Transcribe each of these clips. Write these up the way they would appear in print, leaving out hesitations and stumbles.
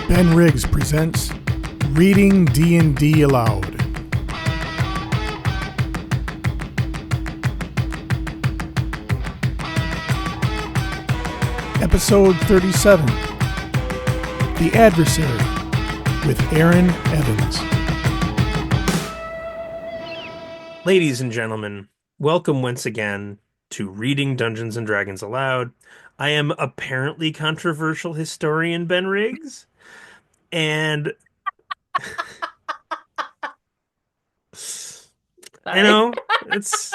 Ben Riggs presents Reading D&D Aloud. Episode 37, The Adversary, with Erin Evans. Ladies and gentlemen, welcome once again to Reading Dungeons and Dragons Aloud. I am apparently controversial historian Ben Riggs, and you Sorry. know, it's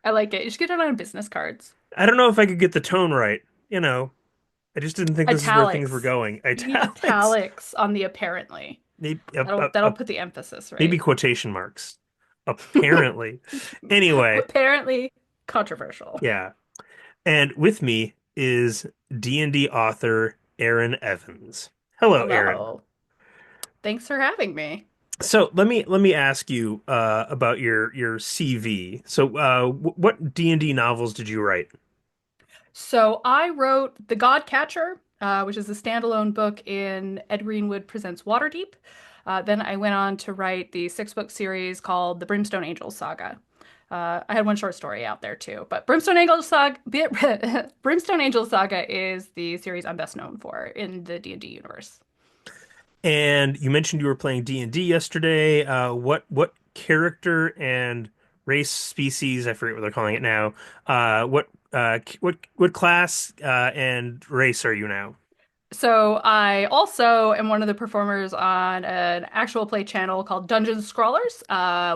I like it. You should get it on business cards. I don't know if I could get the tone right. You know, I just didn't think this is where things were Italics. going. You need Italics, italics on the apparently. maybe, That'll put the emphasis, maybe right? quotation marks. Apparently. Anyway, Apparently controversial. yeah. And with me is D&D author Erin Evans. Hello, Erin. Hello. Thanks for having me. So let me ask you about your CV. So what D&D novels did you write? So I wrote The Godcatcher, which is a standalone book in Ed Greenwood Presents Waterdeep. Then I went on to write the six-book series called The Brimstone Angels Saga. I had one short story out there too, but Brimstone Angels Saga is the series I'm best known for in the D&D universe. And you mentioned you were playing D&D yesterday. What character and race species, I forget what they're calling it now. What class and race are you now? So I also am one of the performers on an actual play channel called Dungeons Scrawlers.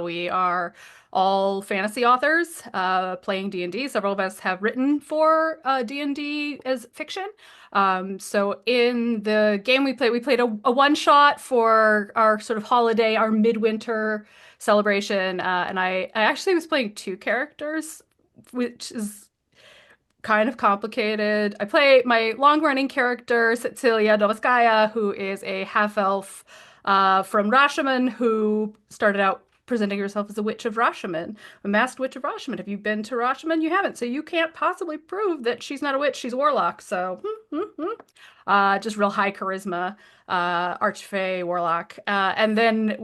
We are all fantasy authors playing D&D. Several of us have written for D&D as fiction. So in the game we played a one shot for our sort of holiday, our midwinter celebration, and I actually was playing two characters, which is kind of complicated. I play my long-running character, Cecilia Dovoskaya, who is a half-elf from Rashomon, who started out presenting herself as a witch of Rashomon, a masked witch of Rashomon. Have you been to Rashomon? You haven't, so you can't possibly prove that she's not a witch. She's a warlock. So, just real high charisma, archfey warlock. And then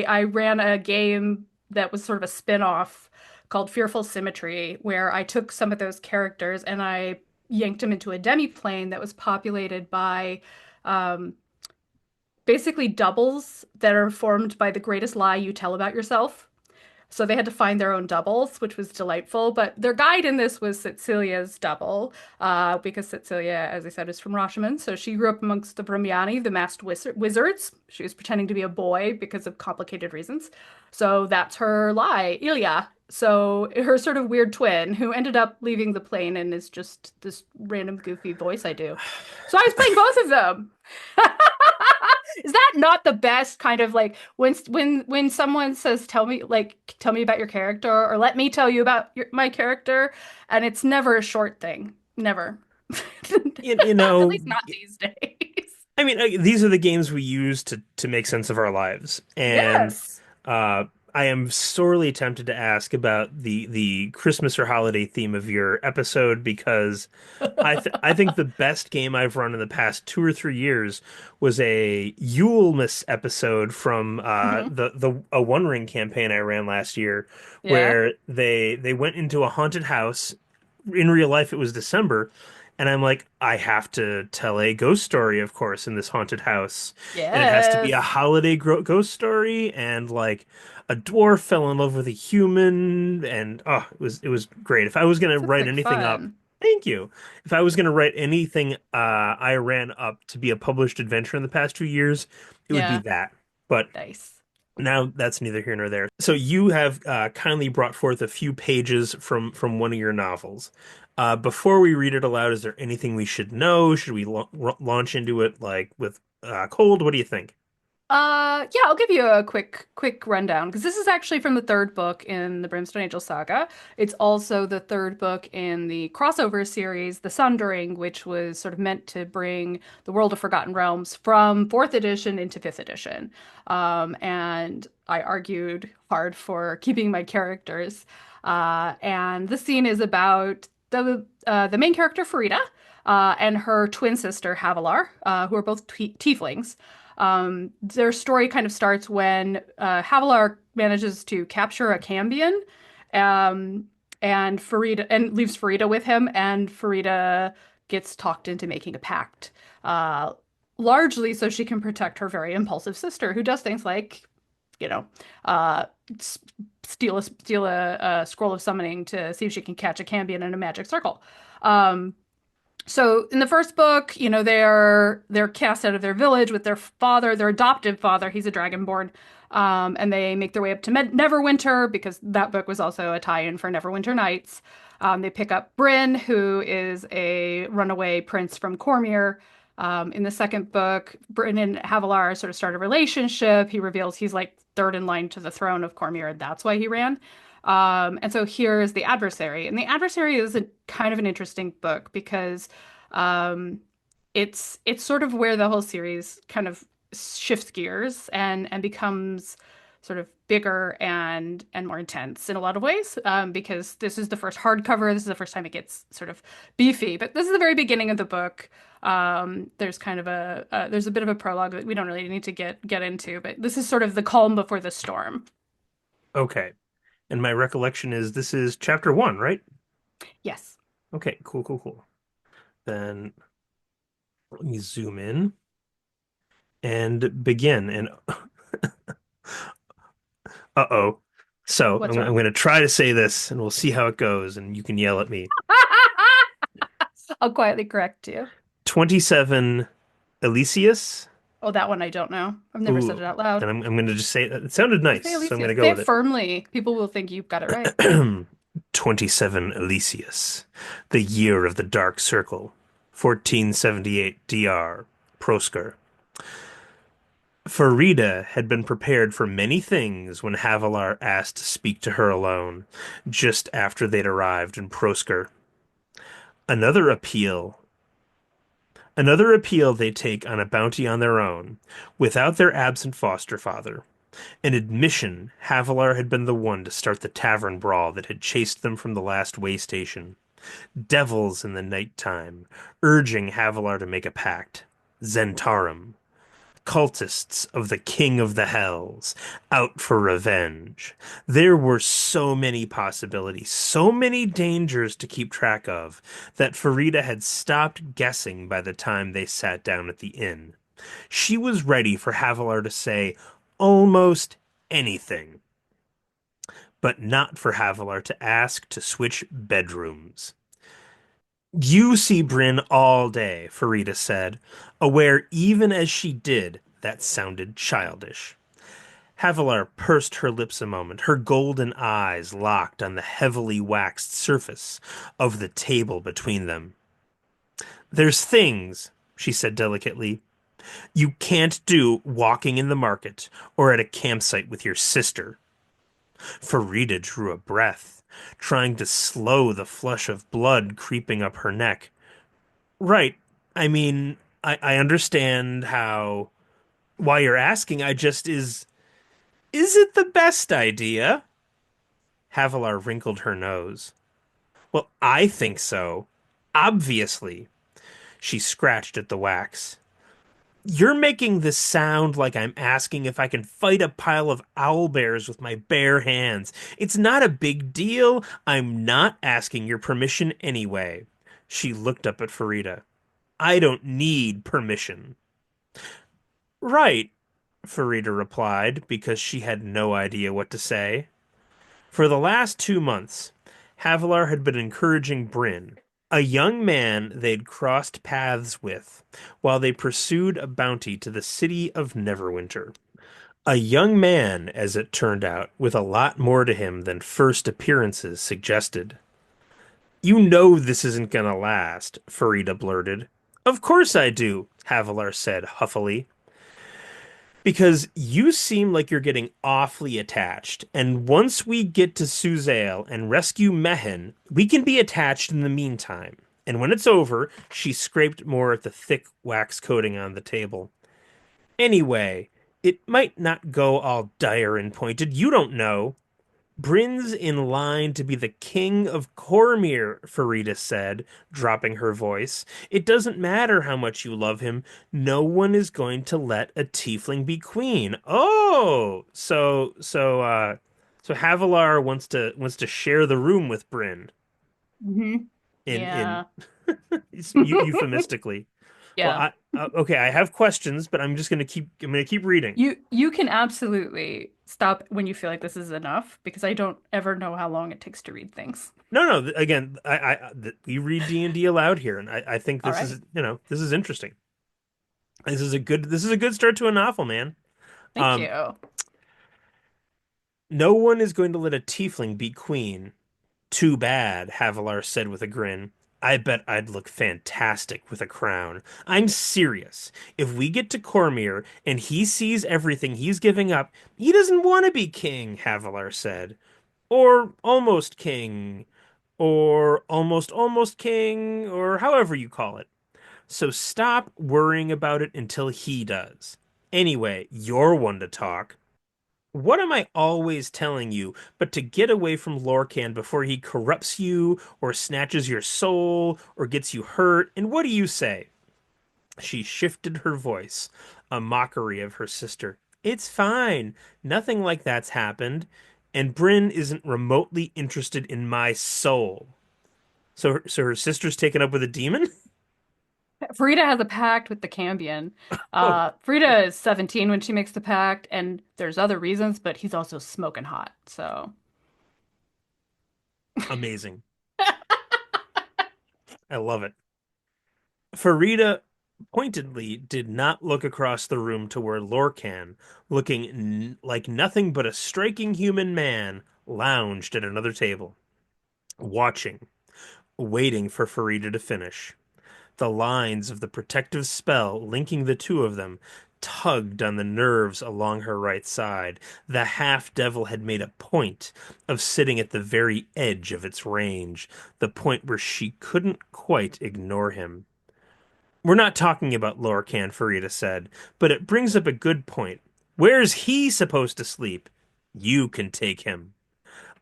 I ran a game that was sort of a spin-off called Fearful Symmetry, where I took some of those characters and I yanked them into a demi-plane that was populated by um, basically doubles that are formed by the greatest lie you tell about yourself. So they had to find their own doubles, which was delightful. But their guide in this was Cecilia's double, because Cecilia, as I said, is from Rashomon. So she grew up amongst the Brahmyani, the masked wizards. She was pretending to be a boy because of complicated reasons. So that's her lie, Ilya. So her sort of weird twin, who ended up leaving the plane and is just this random goofy voice I do. So I was playing both of them. Is that not the best kind of like when someone says tell me about your character or let me tell you about my character and it's never a short thing. Never. You At know, least not these days. I mean, these are the games we use to make sense of our lives, and Yes. uh, I am sorely tempted to ask about the Christmas or holiday theme of your episode because I think the best game I've run in the past 2 or 3 years was a Yulemas episode from Hmm. the a One Ring campaign I ran last year, Yeah. where they went into a haunted house. In real life, it was December. And I'm like, I have to tell a ghost story, of course, in this haunted house. And it has to be a Yes. holiday ghost story. And like a dwarf fell in love with a human. And oh, it was great. If I was going to Sounds write like anything up, fun. thank you. If I was going to write anything I ran up to be a published adventure in the past 2 years, it would be Yeah. that. But Nice. now that's neither here nor there. So you have kindly brought forth a few pages from one of your novels. Before we read it aloud, is there anything we should know? Should we launch into it like with cold? What do you think? Yeah, I'll give you a quick rundown because this is actually from the third book in the Brimstone Angel Saga. It's also the third book in the crossover series, The Sundering, which was sort of meant to bring the World of Forgotten Realms from fourth edition into fifth edition. And I argued hard for keeping my characters. And the scene is about the main character Farida and her twin sister Havilar, who are both tieflings. Their story kind of starts when Havilar manages to capture a Cambion, um, and Farida and leaves Farida with him, and Farida gets talked into making a pact, uh, largely so she can protect her very impulsive sister, who does things like, you know, uh, steal a scroll of summoning to see if she can catch a Cambion in a magic circle. Um, so in the first book, they're cast out of their village with their father, their adoptive father. He's a dragonborn, and they make their way up to Neverwinter because that book was also a tie-in for Neverwinter Nights. They pick up Bryn, who is a runaway prince from Cormyr. In the second book, Bryn and Havilar sort of start a relationship. He reveals he's like third in line to the throne of Cormyr, and that's why he ran. And so here's the Adversary, and the Adversary is a kind of an interesting book because um, it's sort of where the whole series kind of shifts gears and becomes sort of bigger and more intense in a lot of ways, because this is the first hardcover. This is the first time it gets sort of beefy, but this is the very beginning of the book. There's kind of there's a bit of a prologue that we don't really need to get into, but this is sort of the calm before the storm. Okay. And my recollection is this is chapter one, right? Yes. Okay, cool, cool, cool. Then let me zoom in and begin. And uh-oh. So What's I'm wrong? going to try to say this and we'll see how it goes and you can yell at me. I'll quietly correct you. 27 Elysius. Oh, that one I don't know. I've never said Ooh. it out loud. And I'm going to just say it sounded Just nice, say so I'm going Elysius. to Say go it with firmly. People will think you've got it right. it. 27 Elysius, the year of the Dark Circle, 1478 DR, Prosker. Farida had been prepared for many things when Havilar asked to speak to her alone, just after they'd arrived in Prosker. Another appeal. Another appeal they take on a bounty on their own, without their absent foster father. An admission Havilar had been the one to start the tavern brawl that had chased them from the last way station. Devils in the night time, urging Havilar to make a pact. Zentarum. Cultists of the King of the Hells, out for revenge. There were so many possibilities, so many dangers to keep track of, that Farida had stopped guessing by the time they sat down at the inn. She was ready for Havilar to say almost anything, but not for Havilar to ask to switch bedrooms. You see Bryn all day, Farida said, aware even as she did that sounded childish. Havilar pursed her lips a moment, her golden eyes locked on the heavily waxed surface of the table between them. There's things, she said delicately, you can't do walking in the market or at a campsite with your sister. Farida drew a breath, trying to slow the flush of blood creeping up her neck. Right. I mean, I understand how why you're asking. I just is it the best idea? Havilar wrinkled her nose. Well, I think so. Obviously. She scratched at the wax. You're making this sound like I'm asking if I can fight a pile of owlbears with my bare hands. It's not a big deal. I'm not asking your permission anyway. She looked up at Farida. I don't need permission. Right, Farida replied, because she had no idea what to say. For the last 2 months, Havilar had been encouraging Bryn, a young man they'd crossed paths with, while they pursued a bounty to the city of Neverwinter. A young man, as it turned out, with a lot more to him than first appearances suggested. You know this isn't gonna last, Farida blurted. Of course I do, Havilar said huffily. Because you seem like you're getting awfully attached, and once we get to Suzail and rescue Mehen, we can be attached in the meantime. And when it's over, she scraped more at the thick wax coating on the table. Anyway, it might not go all dire and pointed. You don't know. Bryn's in line to be the king of Cormyr, Farida said, dropping her voice. It doesn't matter how much you love him. No one is going to let a tiefling be queen. Oh, so Havilar wants to share the room with Bryn Hmm. in Yeah. euphemistically. Well, Yeah. okay, I have questions, but I'm gonna keep reading. You can absolutely stop when you feel like this is enough because I don't ever know how long it takes to read things. No, again, we read D&D aloud here, and I think All this right. is, this is interesting. This is a good start to a novel, man. Thank Um, you. no one is going to let a tiefling be queen. Too bad, Havilar said with a grin. I bet I'd look fantastic with a crown. I'm serious. If we get to Cormyr and he sees everything he's giving up, he doesn't want to be king, Havilar said. Or almost king, or almost king, or however you call it. So stop worrying about it until he does. Anyway, you're one to talk. What am I always telling you but to get away from Lorcan before he corrupts you or snatches your soul or gets you hurt? And what do you say? She shifted her voice, a mockery of her sister. It's fine. Nothing like that's happened. And Bryn isn't remotely interested in my soul. So her sister's taken up with a demon? Frida has a pact with the Cambion. Oh, Frida is 17 when she makes the pact, and there's other reasons, but he's also smoking hot. So, amazing. I love it. Farida pointedly did not look across the room to where Lorcan, looking like nothing but a striking human man, lounged at another table, watching, waiting for Farida to finish. The lines of the protective spell linking the two of them tugged on the nerves along her right side. The half-devil had made a point of sitting at the very edge of its range, the point where she couldn't quite ignore him. We're not talking about Lorcan, Farida said, but it brings up a good point. Where's he supposed to sleep? You can take him.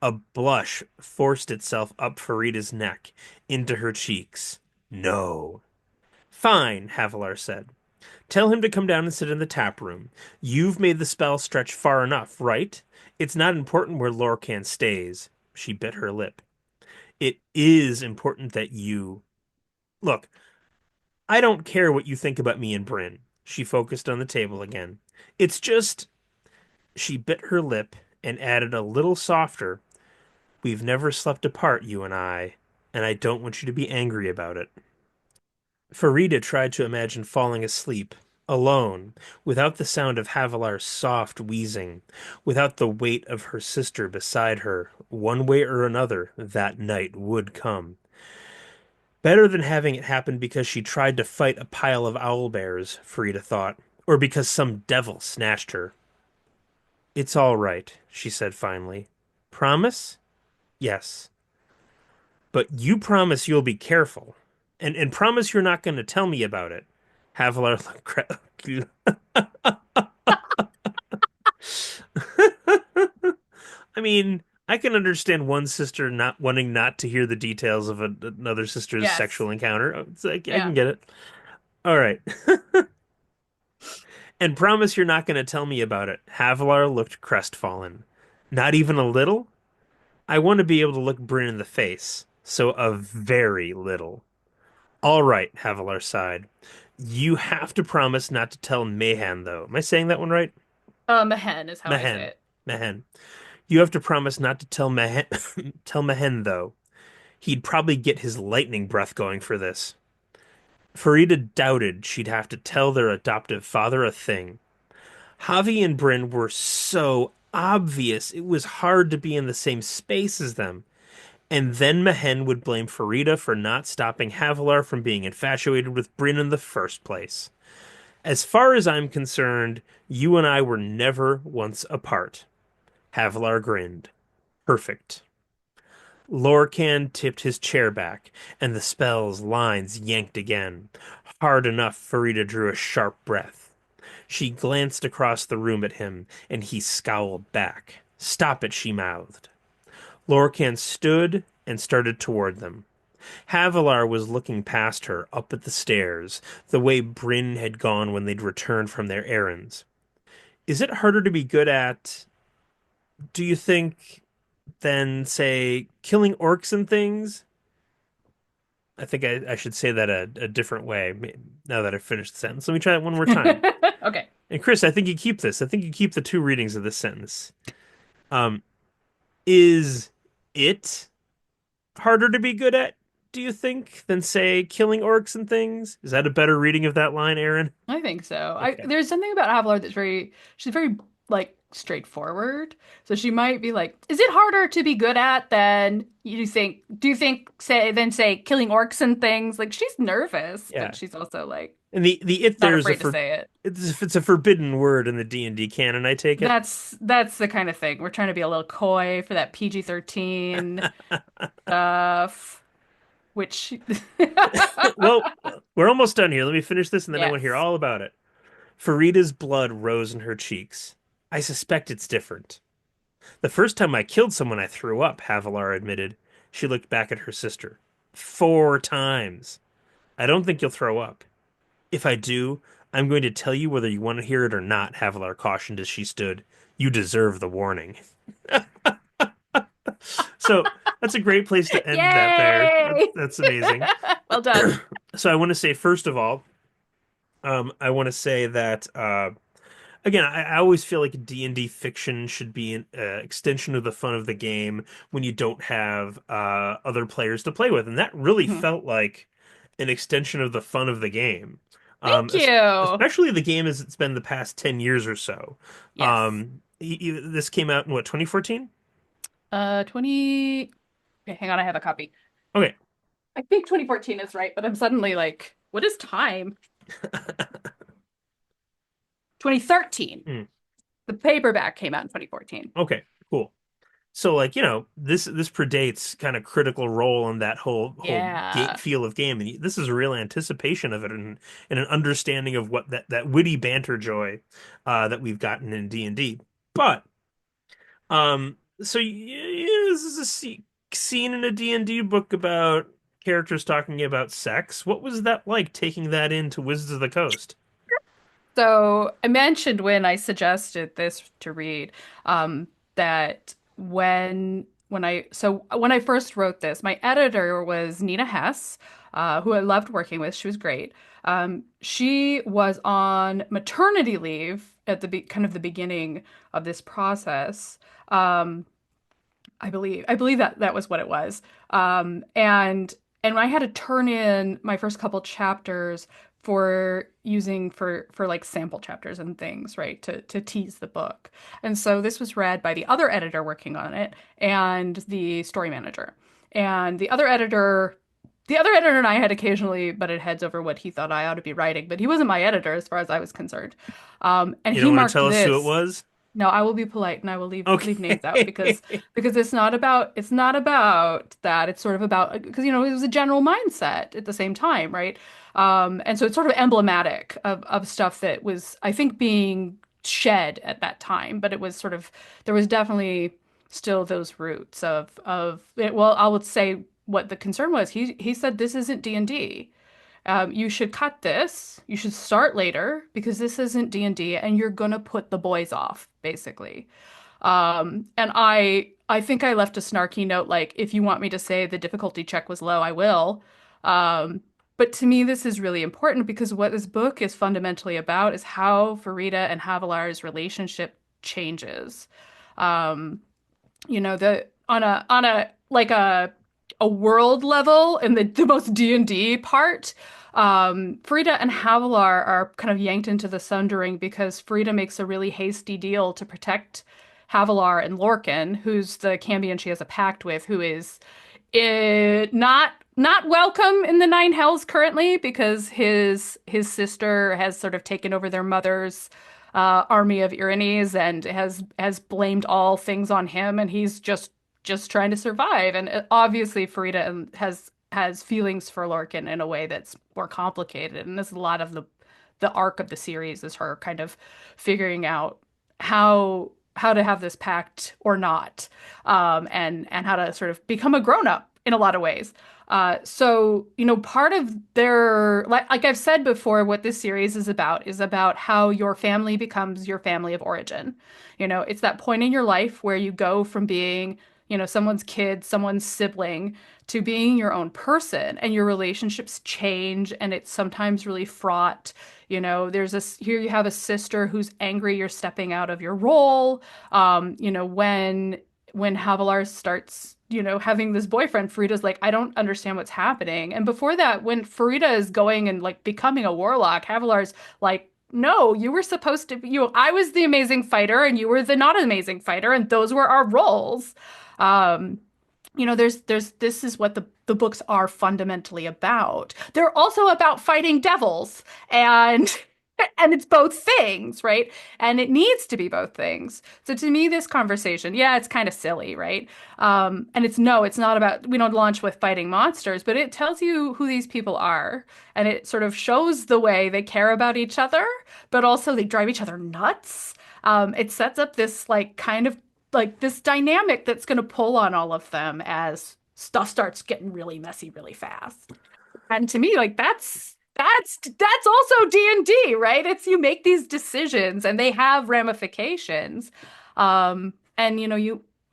A blush forced itself up Farida's neck, into her cheeks. No. Fine, Havilar said. Tell him to come down and sit in the tap room. You've made the spell stretch far enough, right? It's not important where Lorcan stays. She bit her lip. It is important that you... Look, I don't care what you think about me and Bryn. She focused on the table again. It's just... She bit her lip and added a little softer. We've never slept apart, you and I don't want you to be angry about it. Farida tried to imagine falling asleep, alone, without the sound of Havilar's soft wheezing, without the weight of her sister beside her. One way or another, that night would come. Better than having it happen because she tried to fight a pile of owlbears, Farida thought, or because some devil snatched her. It's all right, she said finally. Promise? Yes. But you promise you'll be careful. And promise you're not going to tell me about it. Havilar I mean, I can understand one sister not wanting not to hear the details of another sister's yes. sexual encounter. It's like I Yeah. can get it. All right. And promise you're not going to tell me about it. Havilar looked crestfallen. Not even a little? I want to be able to look Bryn in the face. So a very little. All right, Havilar sighed. You have to promise not to tell Mahan, though. Am I saying that one right? Mehen is how I say Mahan. it. Mahan. You have to promise not to tell Mahan, tell Mahan, though. He'd probably get his lightning breath going for this. Farida doubted she'd have to tell their adoptive father a thing. Javi and Bryn were so obvious, it was hard to be in the same space as them. And then Mahen would blame Farida for not stopping Havilar from being infatuated with Bryn in the first place. As far as I'm concerned, you and I were never once apart. Havilar grinned. Perfect. Lorcan tipped his chair back, and the spell's lines yanked again. Hard enough, Farida drew a sharp breath. She glanced across the room at him, and he scowled back. Stop it, she mouthed. Lorcan stood and started toward them. Havilar was looking past her, up at the stairs, the way Bryn had gone when they'd returned from their errands. Is it harder to be good at, do you think, than, say, killing orcs and things? I think I should say that a different way now that I've finished the sentence. Let me try that one more time. Okay. And Chris, I think you keep this. I think you keep the two readings of this sentence. Um, is it harder to be good at, do you think, than say killing orcs and things? Is that a better reading of that line, Aaron? I think so. Okay. There's something about Avalar that's she's very like straightforward. So she might be like, is it harder to be good at than you think? Do you think say killing orcs and things? Like she's nervous, Yeah. but she's also like And the it not there is a afraid to for say it. it's a forbidden word in the D&D canon, I take it. That's the kind of thing. We're trying to be a little coy for that PG-13 stuff, which Well, we're almost done here. Let me finish this and then I want to hear yes. all about it. Farida's blood rose in her cheeks. I suspect it's different. The first time I killed someone, I threw up, Havilar admitted. She looked back at her sister. 4 times. I don't think you'll throw up. If I do, I'm going to tell you whether you want to hear it or not, Havilar cautioned as she stood. You deserve the warning. So that's a great place to end that there. Yay! That's amazing. Well done. So I want to say, first of all, I want to say that again, I always feel like D&D fiction should be an extension of the fun of the game when you don't have other players to play with, and that really Mhm. felt like an extension of the fun of the game. Thank you. Especially the game as it's been the past 10 years or so. Yes. This came out in what, 2014? 20. Okay, hang on, I have a copy. Okay. I think 2014 is right, but I'm suddenly like, what is time? 2013. Hmm. The paperback came out in 2014. Okay, cool. So like, this predates kind of Critical Role in that whole Yeah. feel of game, and this is a real anticipation of it and an understanding of what that witty banter joy that we've gotten in D&D. But so this is a scene in a D&D book about characters talking about sex. What was that like taking that into Wizards of the Coast? So I mentioned when I suggested this to read, that when I first wrote this, my editor was Nina Hess, who I loved working with. She was great. She was on maternity leave at kind of the beginning of this process. Um, I believe that that was what it was. And I had to turn in my first couple chapters for using for like sample chapters and things, right? To tease the book. And so this was read by the other editor working on it and the story manager. And the other editor and I had occasionally butted heads over what he thought I ought to be writing, but he wasn't my editor as far as I was concerned. And You he don't want to marked tell us who it this. was? No, I will be polite and I will leave names out Okay. because it's not about that. It's sort of about because it was a general mindset at the same time, right? And so it's sort of emblematic of stuff that was, I think, being shed at that time, but it was sort of there was definitely still those roots of it. Well, I would say what the concern was. He said this isn't D&D. You should cut this. You should start later because this isn't D&D and you're gonna put the boys off, basically. And I think I left a snarky note like, if you want me to say the difficulty check was low, I will. But to me, this is really important because what this book is fundamentally about is how Farida and Havilar's relationship changes. Um, the on a like a world level and the most D&D part, Frida and Havilar are kind of yanked into the sundering because Frida makes a really hasty deal to protect Havilar and Lorcan, who's the Cambion she has a pact with, who is not welcome in the Nine Hells currently because his sister has sort of taken over their mother's army of Pyrenees and has blamed all things on him, and he's just trying to survive. And obviously, Farida has feelings for Lorcan in a way that's more complicated, and this is a lot of the arc of the series is her kind of figuring out how how to have this pact or not, and how to sort of become a grown up in a lot of ways. So, part of their, like I've said before, what this series is about how your family becomes your family of origin. It's that point in your life where you go from being, someone's kid, someone's sibling, to being your own person, and your relationships change, and it's sometimes really fraught. Here you have a sister who's angry you're stepping out of your role. When Havilar starts, having this boyfriend, Farida's like, I don't understand what's happening. And before that, when Farida is going and like becoming a warlock, Havilar's like, no, you were supposed to be, I was the amazing fighter and you were the not amazing fighter, and those were our roles. Um, there's this is what the books are fundamentally about. They're also about fighting devils, and and it's both things, right? And it needs to be both things. So to me, this conversation, yeah, it's kind of silly, right? And it's not about, we don't launch with fighting monsters, but it tells you who these people are, and it sort of shows the way they care about each other, but also they drive each other nuts. It sets up this like kind of like this dynamic that's going to pull on all of them as stuff starts getting really messy really fast. And to me, like that's also D&D, right? It's you make these decisions and they have ramifications. And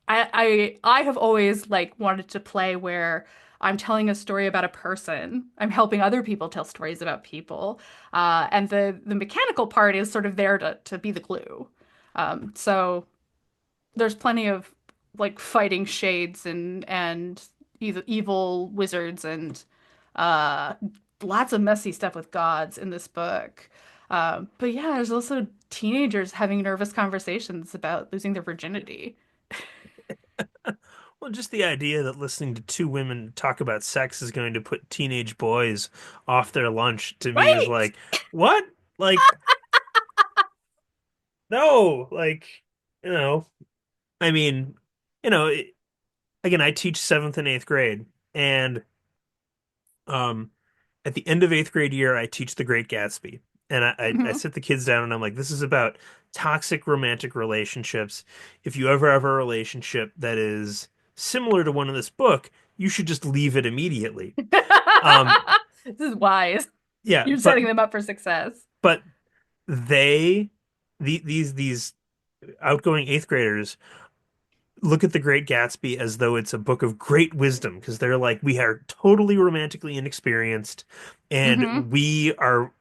I have always like wanted to play where I'm telling a story about a person. I'm helping other people tell stories about people. And the mechanical part is sort of there to be the glue. So there's plenty of like fighting shades and evil wizards and uh lots of messy stuff with gods in this book. But yeah, there's also teenagers having nervous conversations about losing their virginity. Well, just the idea that listening to two women talk about sex is going to put teenage boys off their lunch to me is Right. like, what? Like, no, like, you know, I mean, you know, it, again, I teach seventh and eighth grade, and um, at the end of eighth grade year, I teach The Great Gatsby, and I Hmm. sit the kids down and I'm like, this is about toxic romantic relationships. If you ever have a relationship that is similar to one in this book, you should just leave it immediately. Um, This is wise. yeah, You're setting them up for success. but they, these outgoing eighth graders look at The Great Gatsby as though it's a book of great wisdom because they're like, we are totally romantically inexperienced Hmm. and we are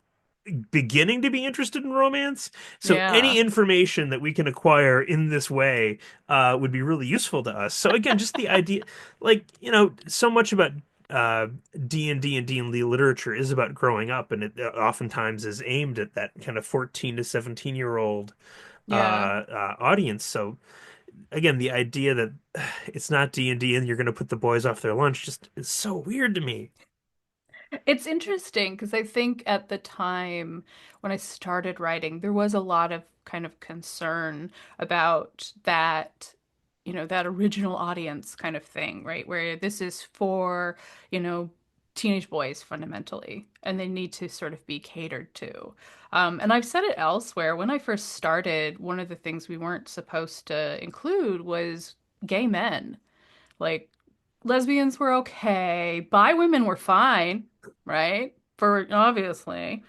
beginning to be interested in romance. So any Yeah. information that we can acquire in this way would be really useful to us. So again, just the idea, like, so much about D&D and D&D literature is about growing up, and it oftentimes is aimed at that kind of 14 to 17-year-old Yeah. audience. So again, the idea that it's not D&D and you're going to put the boys off their lunch just is so weird to me. It's interesting because I think at the time when I started writing, there was a lot of kind of concern about that, that original audience kind of thing, right? Where this is for, you know, teenage boys fundamentally, and they need to sort of be catered to. And I've said it elsewhere. When I first started, one of the things we weren't supposed to include was gay men. Like lesbians were okay, bi women were fine, right? For obviously.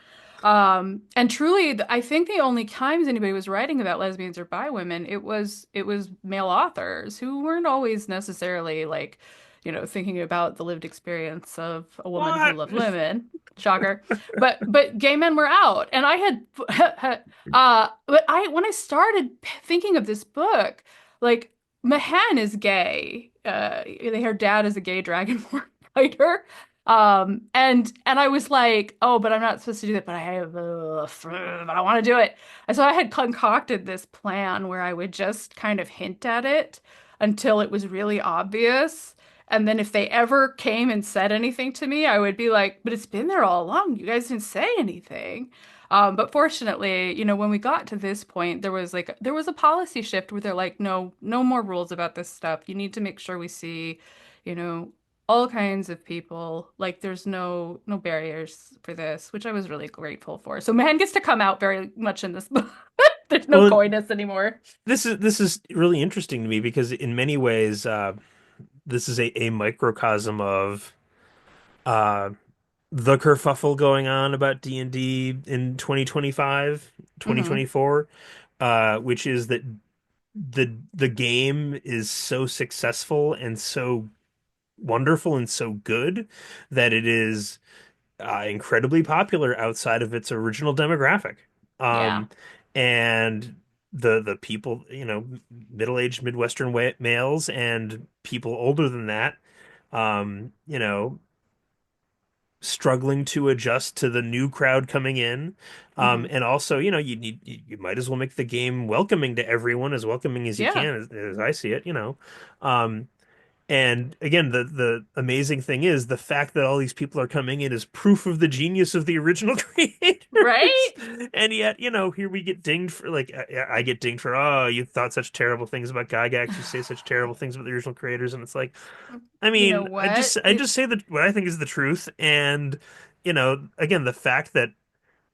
And truly, I think the only times anybody was writing about lesbians or bi women, it was male authors who weren't always necessarily like, thinking about the lived experience of a woman who What? loved women. Shocker. But gay men were out. And I had but I when I started thinking of this book, like Mahan is gay. Her dad is a gay dragonborn fighter. And I was like, oh, but I'm not supposed to do that. But I want to do it. And so I had concocted this plan where I would just kind of hint at it until it was really obvious. And then if they ever came and said anything to me, I would be like, but it's been there all along. You guys didn't say anything. But fortunately, when we got to this point, there was a policy shift where they're like, no, no more rules about this stuff. You need to make sure we see, you know, all kinds of people. Like there's no barriers for this, which I was really grateful for. So man gets to come out very much in this book. There's no Well, coyness anymore. this is really interesting to me because in many ways, this is a microcosm of uh, the kerfuffle going on about D&D in 2025, Hmm. 2024, which is that the game is so successful and so wonderful and so good that it is incredibly popular outside of its original demographic. Yeah. Um, and the people, middle-aged Midwestern males and people older than that, you know, struggling to adjust to the new crowd coming in. Hmm. And also, you might as well make the game welcoming to everyone, as welcoming as you Yeah. can, as I see it. Um, and again, the amazing thing is the fact that all these people are coming in is proof of the genius of the original Right? creators. And yet, here we get dinged for like I get dinged for, oh, you thought such terrible things about Gygax, you say such terrible things about the original creators, and it's like, I You know mean, I what? just I just say that what I think is the truth. And again, the fact that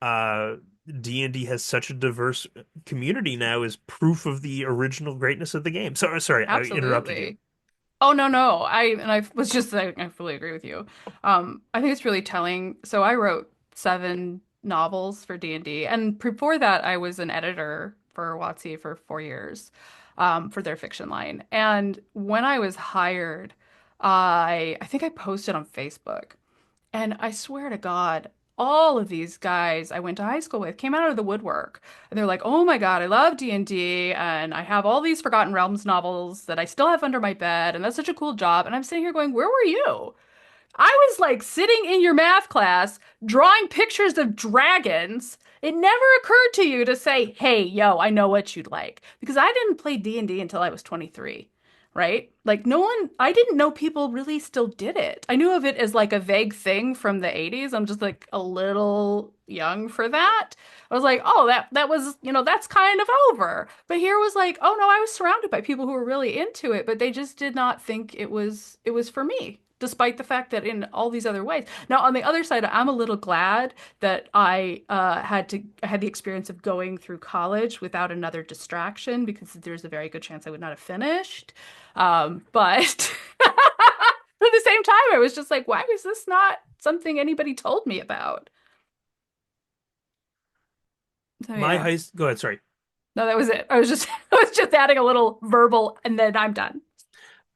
uh D&D has such a diverse community now is proof of the original greatness of the game. So sorry, I interrupted you. Absolutely. Oh no, no. I was just saying I fully agree with you. I think it's really telling. So I wrote 7 novels for D&D, and before that I was an editor for WotC for 4 years, for their fiction line. And when I was hired, I think I posted on Facebook. And I swear to God, all of these guys I went to high school with came out of the woodwork. And they're like, "Oh my God, I love D&D and I have all these Forgotten Realms novels that I still have under my bed and that's such a cool job." And I'm sitting here going, "Where were you?" I was like sitting in your math class drawing pictures of dragons. It never occurred to you to say, "Hey, yo, I know what you'd like." Because I didn't play D&D until I was 23, right? Like no one, I didn't know people really still did it. I knew of it as like a vague thing from the 80s. I'm just like a little young for that. I was like, "Oh, that was, that's kind of over." But here was like, "Oh no, I was surrounded by people who were really into it, but they just did not think it was for me." Despite the fact that in all these other ways. Now, on the other side, I'm a little glad that I had the experience of going through college without another distraction because there's a very good chance I would not have finished. But at the same time, I was just like, why was this not something anybody told me about? So My yeah, high, go ahead, sorry. no, that was it. I was just I was just adding a little verbal, and then I'm done.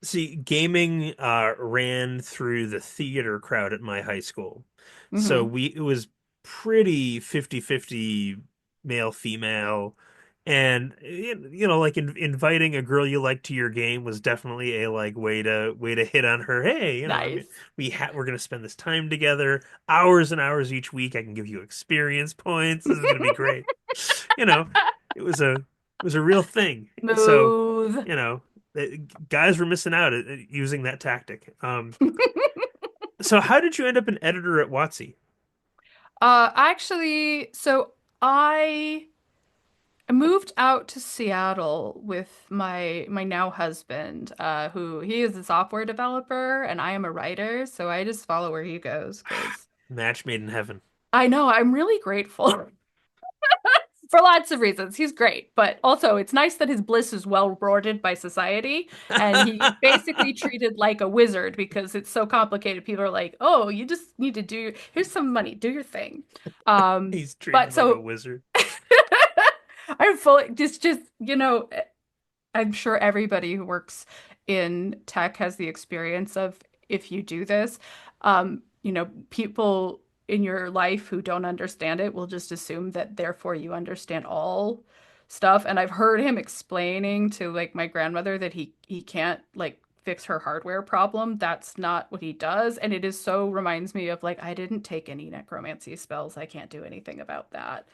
See, gaming ran through the theater crowd at my high school. So Hmm. it was pretty 50-50 male female. And like inviting a girl you like to your game was definitely a like way to hit on her. Hey, Nice. we're gonna spend this time together, hours and hours each week. I can give you experience points. This is gonna be great. You know, it was a real thing. So, Smooth. you know, guys were missing out at using that tactic. So how did you end up an editor at WotC? Actually, so I moved out to Seattle with my now husband, who he is a software developer and I am a writer, so I just follow where he goes because Match made in heaven. I know I'm really grateful for lots of reasons. He's great, but also it's nice that his bliss is well rewarded by society, and he's basically treated like a wizard because it's so complicated. People are like, "Oh, you just need to do, here's some money, do your thing." He's But treated like a so wizard. I'm fully just I'm sure everybody who works in tech has the experience of if you do this, people in your life who don't understand it will just assume that therefore you understand all stuff. And I've heard him explaining to like my grandmother that he can't like fix her hardware problem. That's not what he does. And it is so reminds me of like I didn't take any necromancy spells. I can't do anything about that.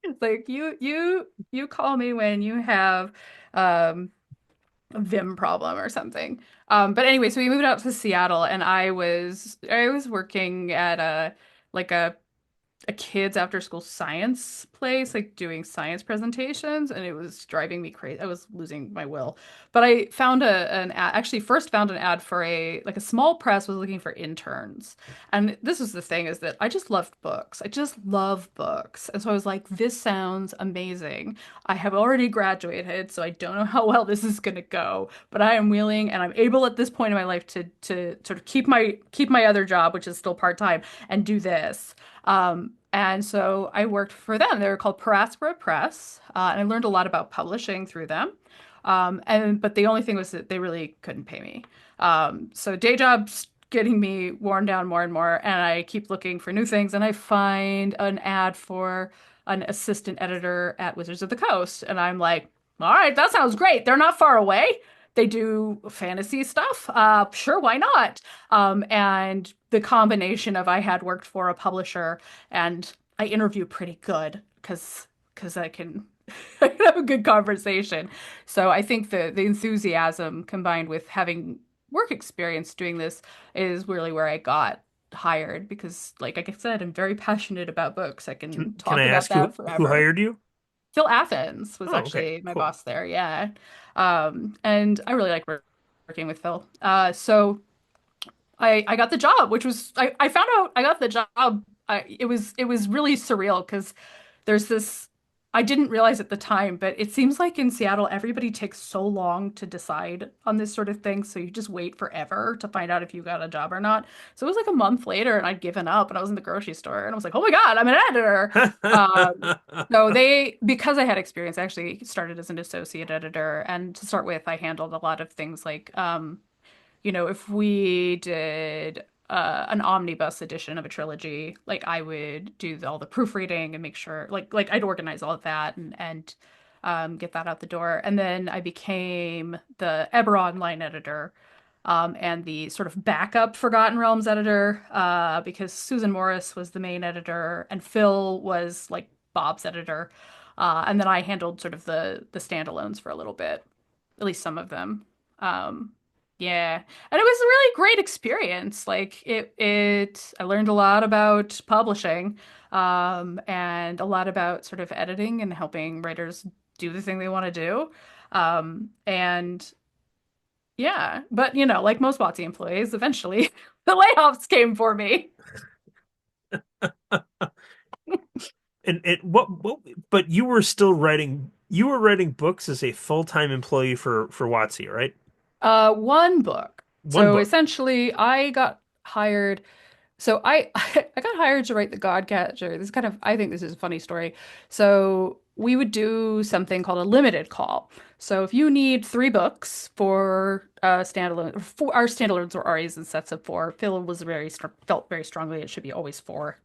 It's like you call me when you have um a Vim problem or something. But anyway, so we moved out to Seattle and I was working at a like a kids after school science place, like doing science presentations, and it was driving me crazy. I was losing my will. But I found an ad, actually first found an ad for a small press was looking for interns. And this is the thing is that I just loved books. I just love books. And so I was like, this sounds amazing. I have already graduated, so I don't know how well this is going to go, but I am willing and I'm able at this point in my life to sort of keep my other job, which is still part-time, and do this. And so I worked for them. They were called Paraspora Press, and I learned a lot about publishing through them. And but the only thing was that they really couldn't pay me. So day jobs getting me worn down more and more, and I keep looking for new things, and I find an ad for an assistant editor at Wizards of the Coast, and I'm like, all right, that sounds great. They're not far away. They do fantasy stuff. Sure, why not? And the combination of I had worked for a publisher and I interview pretty good because I can I can have a good conversation. So I think the enthusiasm combined with having work experience doing this is really where I got hired because like I said, I'm very passionate about books. I can Can talk I about ask you that who forever. hired you? Phil Athens was Oh, okay, actually my cool. boss there, yeah. And I really like working with Phil. So I got the job, which was I found out I got the job. It was really surreal because there's this I didn't realize at the time, but it seems like in Seattle everybody takes so long to decide on this sort of thing, so you just wait forever to find out if you got a job or not. So it was like a month later, and I'd given up, and I was in the grocery store, and I was like, "Oh my God, I'm an editor!" So because I had experience, I actually started as an associate editor, and to start with, I handled a lot of things like if we did an omnibus edition of a trilogy, like I would do all the proofreading and make sure, like I'd organize all of that and get that out the door. And then I became the Eberron line editor, and the sort of backup Forgotten Realms editor, because Susan Morris was the main editor and Phil was like Bob's editor. And then I handled sort of the standalones for a little bit, at least some of them. Um, yeah. And it was a really great experience. Like I learned a lot about publishing, and a lot about sort of editing and helping writers do the thing they want to do. And yeah, but like most WotC employees, eventually the layoffs came for me. And what but you were still writing you were writing books as a full-time employee for WotC, right? One book. One So book. essentially, I got hired. So I I got hired to write the Godcatcher. This is kind of I think this is a funny story. So we would do something called a limited call. So if you need three books for standalone, for our standalones were always in sets of four. Phil was felt very strongly it should be always four.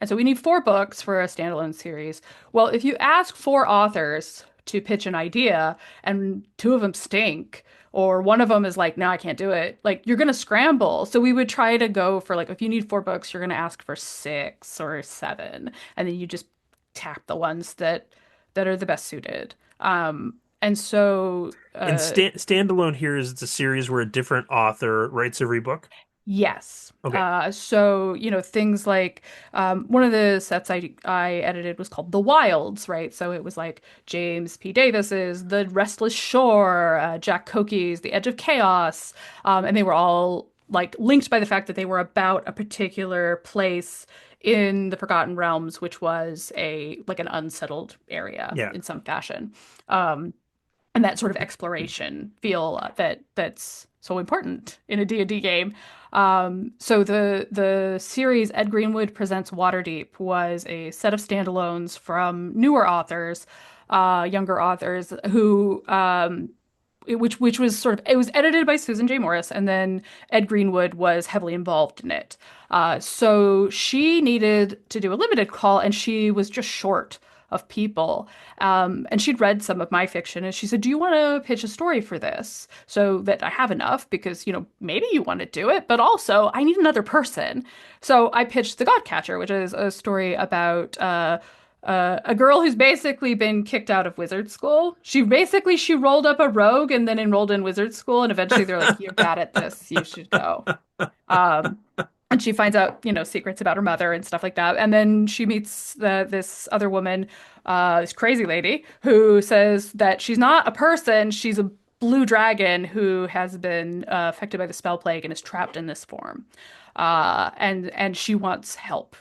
And so we need four books for a standalone series. Well, if you ask four authors to pitch an idea and two of them stink, or one of them is like, no, I can't do it. Like you're gonna scramble. So we would try to go for like if you need four books, you're gonna ask for six or seven, and then you just tap the ones that are the best suited. And so And standalone here is it's a series where a different author writes every book. yes. Okay. So, things like one of the sets I edited was called The Wilds, right? So it was like James P. Davis's The Restless Shore, Jack Kokie's The Edge of Chaos, and they were all like linked by the fact that they were about a particular place in the Forgotten Realms, which was a like an unsettled area Yeah. in some fashion. Um, and that sort of exploration feel that's so important in a D&D game. So the series Ed Greenwood Presents Waterdeep was a set of standalones from newer authors, younger authors who which was sort of it was edited by Susan J. Morris, and then Ed Greenwood was heavily involved in it. So she needed to do a limited call, and she was just short of people. And she'd read some of my fiction, and she said, "Do you want to pitch a story for this so that I have enough? Because maybe you want to do it, but also I need another person." So I pitched The Godcatcher, which is a story about a girl who's basically been kicked out of wizard school. She rolled up a rogue and then enrolled in wizard school, and eventually they're like, "You're bad at this. You should go." Um, and she finds out, secrets about her mother and stuff like that. And then she meets this other woman, this crazy lady, who says that she's not a person, she's a blue dragon who has been affected by the spell plague and is trapped in this form. And she wants help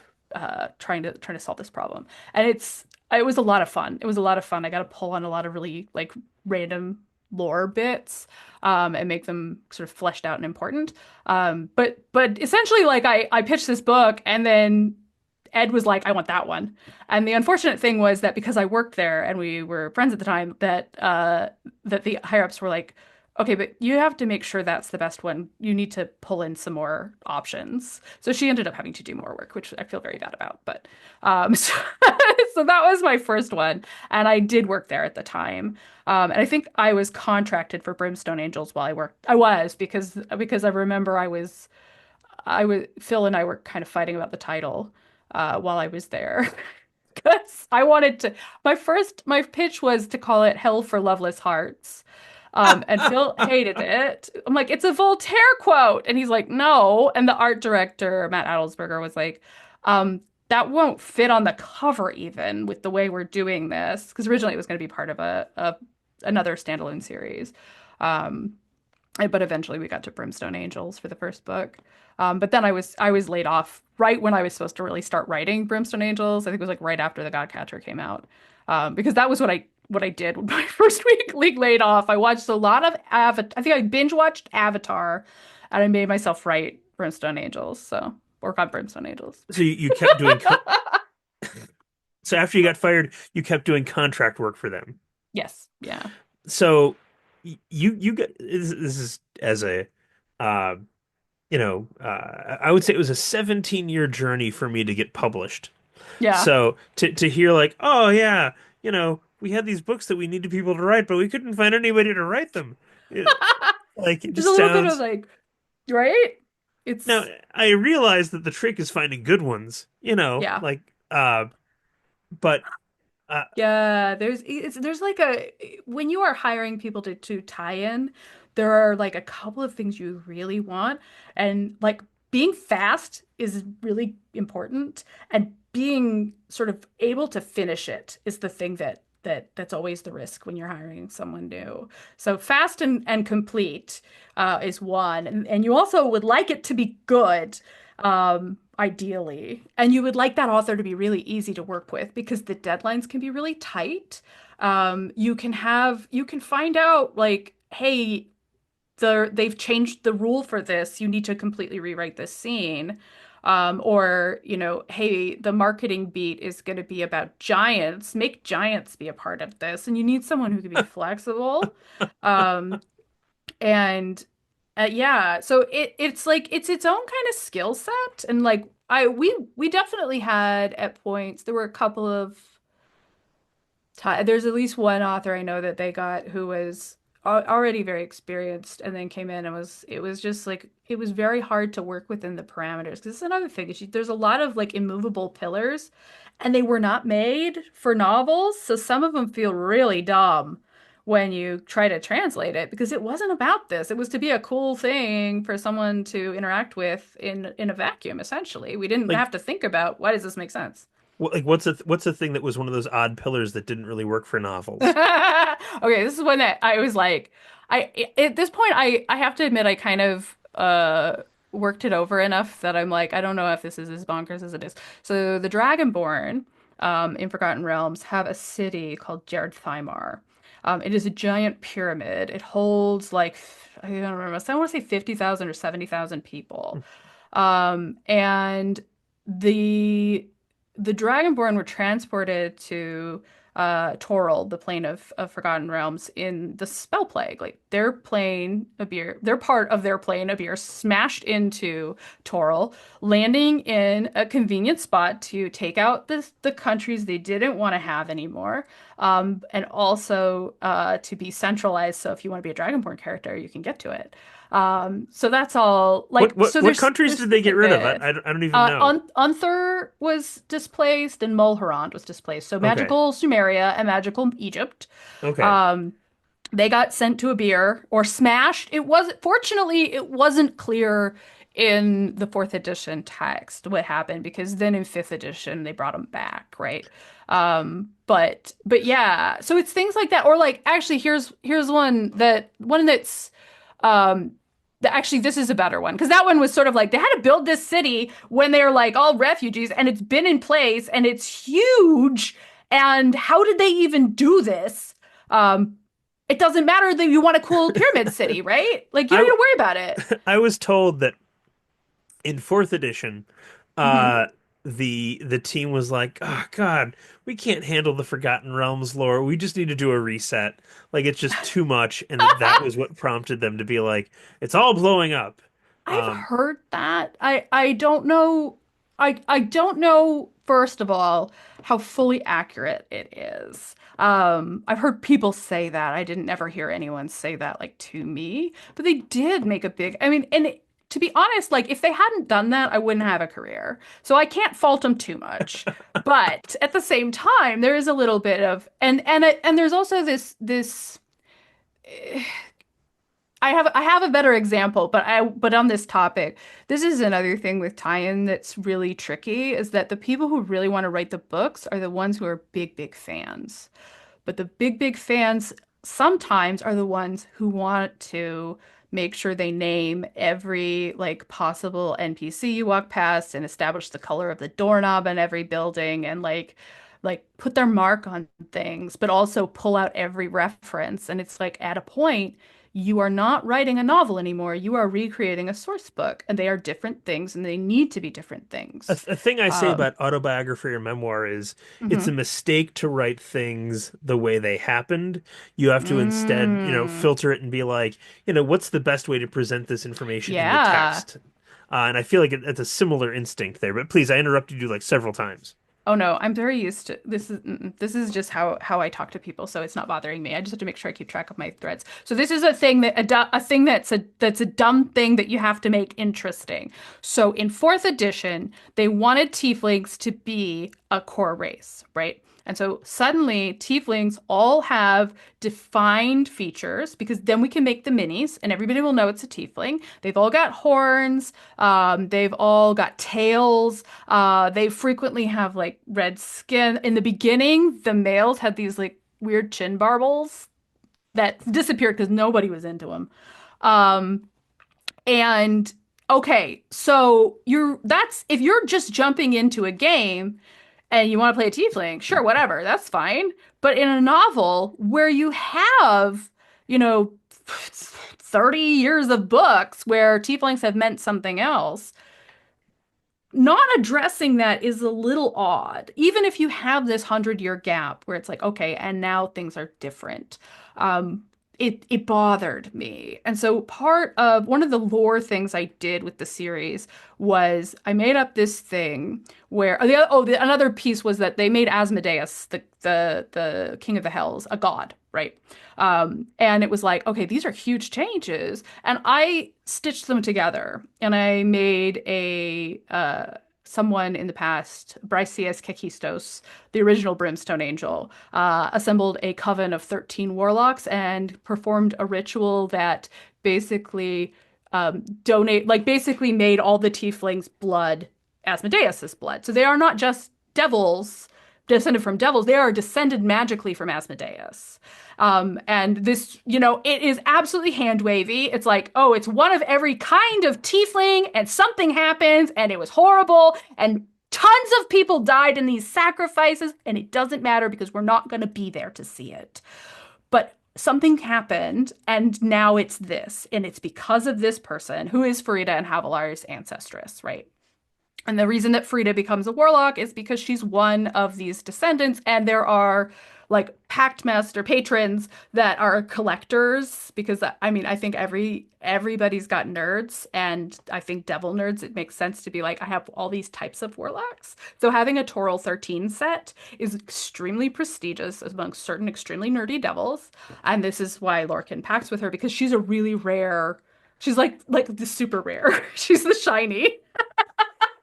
trying to solve this problem. And it was a lot of fun. It was a lot of fun. I got to pull on a lot of really like random lore bits and make them sort of fleshed out and important. But essentially, like I pitched this book, and then Ed was like, "I want that one." And the unfortunate thing was that because I worked there and we were friends at the time, that the higher ups were like, "Okay, but you have to make sure that's the best one. You need to pull in some more options." So she ended up having to do more work, which I feel very bad about. But so, so that was my first one, and I did work there at the time. And I think I was contracted for Brimstone Angels while I worked. I was because I remember I was Phil and I were kind of fighting about the title while I was there. Because I wanted to, my pitch was to call it Hell for Loveless Hearts. And Phil hated it. I'm like, it's a Voltaire quote. And he's like, no. And the art director, Matt Adelsberger, was like, that won't fit on the cover even with the way we're doing this. Because originally it was going to be part of another standalone series. Um, but eventually we got to Brimstone Angels for the first book. But then I was laid off right when I was supposed to really start writing Brimstone Angels. I think it was like right after the Godcatcher came out. Because that was what I did with my first week laid off. I watched a lot of Avatar. I think I binge watched Avatar, and I made myself write Brimstone Angels. So work on Brimstone Angels. So you kept doing so after you got fired, you kept doing contract work for them. Yes. Yeah. So you got this is as a uh I would say it was a 17-year journey for me to get published. Yeah. So to hear like, oh yeah, we had these books that we needed people to write, but we couldn't find anybody to write them. It There's a just little bit of sounds. like, right? Now It's I realize that the trick is finding good ones, yeah. but uh, Yeah, there's like a when you are hiring people to tie in, there are like a couple of things you really want, and like being fast is really important, and being sort of able to finish it is the thing that's always the risk when you're hiring someone new. So fast and complete is one, and you also would like it to be good. Ideally. And you would like that author to be really easy to work with because the deadlines can be really tight. You can find out like, hey, they've changed the rule for this. You need to completely rewrite this scene. Or, hey, the marketing beat is going to be about giants. Make giants be a part of this. And you need someone who can be flexible. Um, and yeah, so it's like it's its own kind of skill set, and like we definitely had at points there were a couple of there's at least one author I know that they got who was already very experienced and then came in and it was just like it was very hard to work within the parameters because it's another thing is there's a lot of like immovable pillars and they were not made for novels, so some of them feel really dumb when you try to translate it because it wasn't about this. It was to be a cool thing for someone to interact with in a vacuum, essentially. We didn't like have to think about why does this make sense? what's a thing that was one of those odd pillars that didn't really work for novels? Okay, this is when I was like, at this point I have to admit I kind of worked it over enough that I'm like I don't know if this is as bonkers as it is. So the Dragonborn in Forgotten Realms have a city called Jared Thymar. It is a giant pyramid. It holds like I don't remember. I want to say 50,000 or 70,000 people. And the the Dragonborn were transported to Toril, the plane of Forgotten Realms, in the Spell Plague. Like their part of their plane of beer smashed into Toril, landing in a convenient spot to take out the countries they didn't want to have anymore, and also to be centralized. So if you want to be a Dragonborn character, you can get to it. So that's all. What Like, what so what there's countries there's did they get rid of? tidbits. I don't even know. Unther was displaced and Mulhorand was displaced. So Okay. magical Sumeria and magical Egypt. Okay. Um, they got sent to a beer or smashed. Fortunately, it wasn't clear in the fourth edition text what happened because then in fifth edition they brought him back, right? But yeah, so it's things like that, or like actually here's one that's um actually this is a better one because that one was sort of like they had to build this city when they're like all refugees and it's been in place and it's huge, and how did they even do this? Um, it doesn't matter that you want a cool pyramid city, right? Like you don't I need to worry about it. I was told that in fourth edition, Hmm. uh, the team was like, "Oh God, we can't handle the Forgotten Realms lore. We just need to do a reset. Like it's just too much." And that was what prompted them to be like, "It's all blowing up." I've Um, heard that. I don't know. I don't know, first of all, how fully accurate it is. I've heard people say that. I didn't ever hear anyone say that like to me, but they did make a big, I mean, to be honest, like if they hadn't done that, I wouldn't have a career. So I can't fault them too much. But at the same time, there is a little bit of and there's also this I have a better example, but on this topic, this is another thing with tie-in that's really tricky is that the people who really want to write the books are the ones who are big fans. But the big fans sometimes are the ones who want to make sure they name every like possible NPC you walk past and establish the color of the doorknob in every building and like put their mark on things, but also pull out every reference. And it's like at a point, you are not writing a novel anymore. You are recreating a source book, and they are different things, and they need to be different things. a thing I say Um, about autobiography or memoir is it's a mhm. mistake to write things the way they happened. You have to instead, Mm, filter it and be like, what's the best way to present this information in the yeah. text? And I feel like it's a similar instinct there. But please, I interrupted you like several times. Oh no, I'm very used to this is just how I talk to people, so it's not bothering me. I just have to make sure I keep track of my threads. So this is a thing that a thing that's a dumb thing that you have to make interesting. So in fourth edition, they wanted tieflings to be a core race, right? And so suddenly tieflings all have defined features because then we can make the minis and everybody will know it's a tiefling. They've all got horns, they've all got tails. They frequently have like red skin. In the beginning, the males had these like weird chin barbels that disappeared because nobody was into them. Um, and okay, so that's if you're just jumping into a game and you want to play a tiefling, sure, whatever, that's fine. But in a novel where you have, you know, 30 years of books where tieflings have meant something else, not addressing that is a little odd, even if you have this 100-year gap where it's like, okay, and now things are different. It bothered me. And so part of one of the lore things I did with the series was I made up this thing where another piece was that they made Asmodeus, the king of the hells, a god, right? And it was like, okay, these are huge changes. And I stitched them together and I made a someone in the past, Bryceus Kekistos, the original Brimstone Angel, assembled a coven of 13 warlocks and performed a ritual that basically basically made all the tieflings' blood Asmodeus's blood. So they are not just devils descended from devils, they are descended magically from Asmodeus. And this, it is absolutely hand wavy. It's like, oh, it's one of every kind of tiefling, and something happens, and it was horrible, and tons of people died in these sacrifices, and it doesn't matter because we're not going to be there to see it. But something happened, and now it's this, and it's because of this person who is Farida and Havilar's ancestress, right? And the reason that Frida becomes a warlock is because she's one of these descendants, and there are like pact master patrons that are collectors because I mean I think everybody's got nerds, and I think devil nerds, it makes sense to be like I have all these types of warlocks. So having a Toral 13 set is extremely prestigious amongst certain extremely nerdy devils, and this is why Lorcan pacts with her because she's a really rare. She's like the super rare. She's the shiny.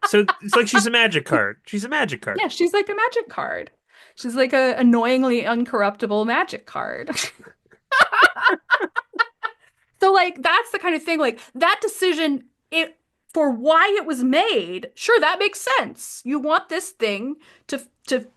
So it's like she's a magic card. She's a magic card. Yeah, she's like a magic card. She's like a annoyingly uncorruptible magic card. So like that's the kind of thing like that decision for why it was made, sure, that makes sense. You want this thing to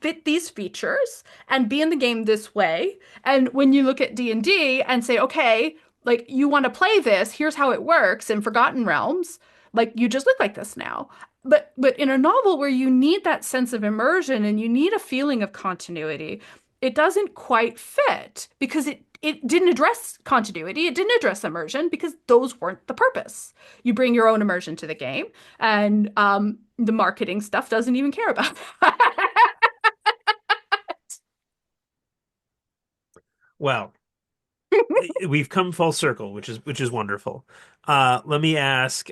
fit these features and be in the game this way. And when you look at D&D and say, okay, like you want to play this, here's how it works in Forgotten Realms, like you just look like this now. But in a novel where you need that sense of immersion and you need a feeling of continuity, it doesn't quite fit because it didn't address continuity, it didn't address immersion because those weren't the purpose. You bring your own immersion to the game, and the marketing stuff doesn't even care about that. Well, we've come full circle, which is wonderful. Let me ask,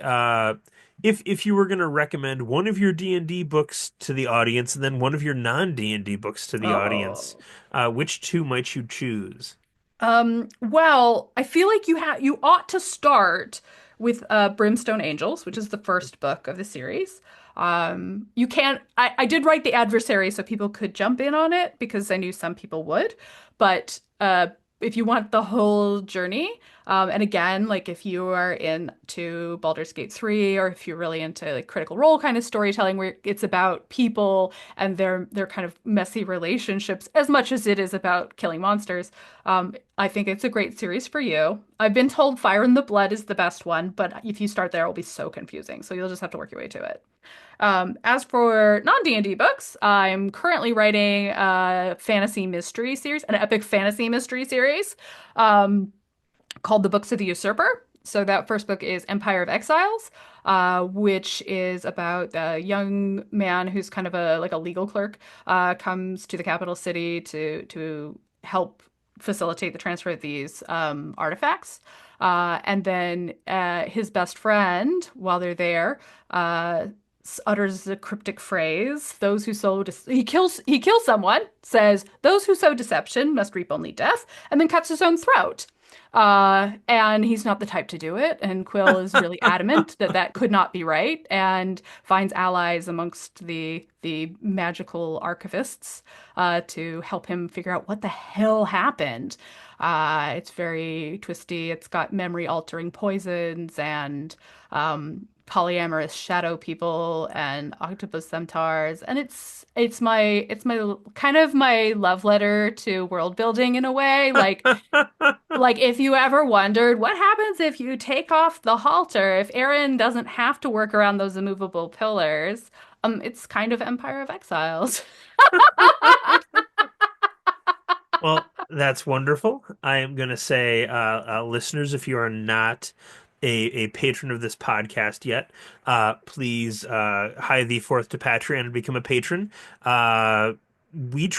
if you were going to recommend one of your D&D books to the audience and then one of your non-D&D books to the audience, Oh. which two might you choose? Well, I feel like you ought to start with Brimstone Angels, which is the first book of the series. You can't I did write the adversary so people could jump in on it because I knew some people would, but if you want the whole journey, and again, like if you are into Baldur's Gate 3 or if you're really into like Critical Role kind of storytelling where it's about people and their kind of messy relationships as much as it is about killing monsters, I think it's a great series for you. I've been told Fire in the Blood is the best one, but if you start there, it'll be so confusing. So you'll just have to work your way to it. As for non-D&D books, I'm currently writing a fantasy mystery series, an epic fantasy mystery series, called The Books of the Usurper. So that first book is Empire of Exiles, which is about a young man who's kind of a legal clerk, comes to the capital city to help facilitate the transfer of these artifacts. And then his best friend, while they're there, utters the cryptic phrase, those who sow he kills someone, says, those who sow deception must reap only death, and then cuts his own throat. And he's not the type to do it. And Quill is really adamant that that could not be right and finds allies amongst the magical archivists to help him figure out what the hell happened. It's very twisty. It's got memory altering poisons and polyamorous shadow people and octopus centaurs, and it's my kind of my love letter to world building in a way. Like if you ever wondered what happens if you take off the halter, if Erin doesn't have to work around those immovable pillars, it's kind of Empire of Exiles. Well, that's wonderful. I am going to say, listeners, if you are not a patron of this podcast yet, please hie thee forth to Patreon and become a patron. We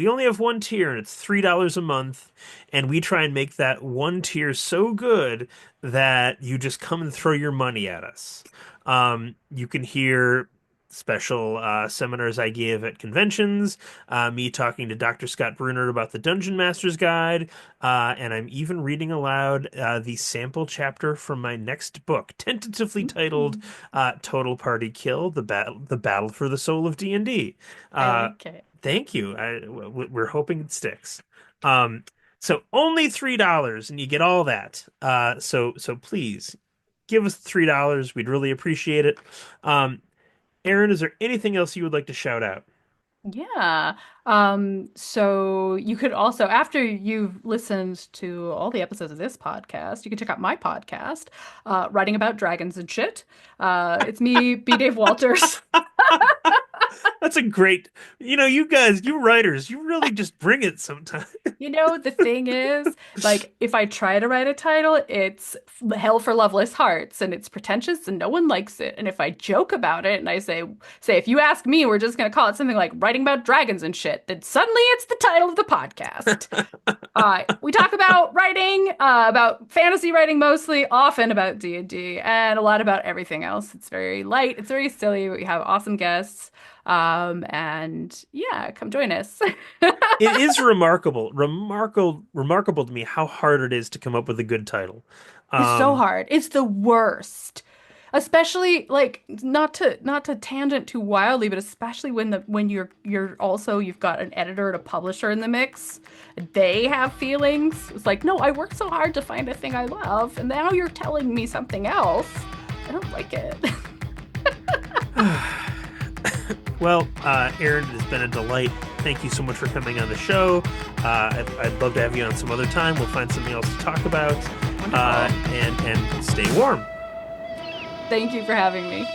only have one tier and it's $3 a month, and we try and make that one tier so good that you just come and throw your money at us. You can hear special seminars I give at conventions, me talking to Dr. Scott Bruner about the Dungeon Master's Guide, and I'm even reading aloud the sample chapter from my next book, tentatively titled "Total Party Kill: The Battle for the Soul of D&D." I like it. Thank you. We're hoping it sticks. So only $3, and you get all that. So please give us $3. We'd really appreciate it. Erin, is there anything else you would like to shout out? Yeah. So you could also, after you've listened to all the episodes of this podcast, you can check out my podcast, Writing About Dragons and Shit. It's me, B. Dave Walters. That's a great, you guys, you writers, you really just bring it sometimes. The thing is, like, if I try to write a title, it's Hell for Loveless Hearts, and it's pretentious and no one likes it. And if I joke about it and I say, if you ask me, we're just going to call it something like Writing About Dragons and Shit, then suddenly it's the title of the podcast. We talk about writing, about fantasy writing mostly, often about D&D, and a lot about everything else. It's very light, it's very silly, but we have awesome guests. And yeah, come join us. It is remarkable to me how hard it is to come up with a good title. It's so hard. It's the worst. Especially like not to tangent too wildly, but especially when you've got an editor and a publisher in the mix. They have feelings. It's like, no, I worked so hard to find a thing I love, and now you're telling me something else. I don't like it. Well, Erin, it has been a delight. Thank you so much for coming on the show. I'd love to have you on some other time. We'll find something else to talk about. Wonderful. And stay warm. Thank you for having me.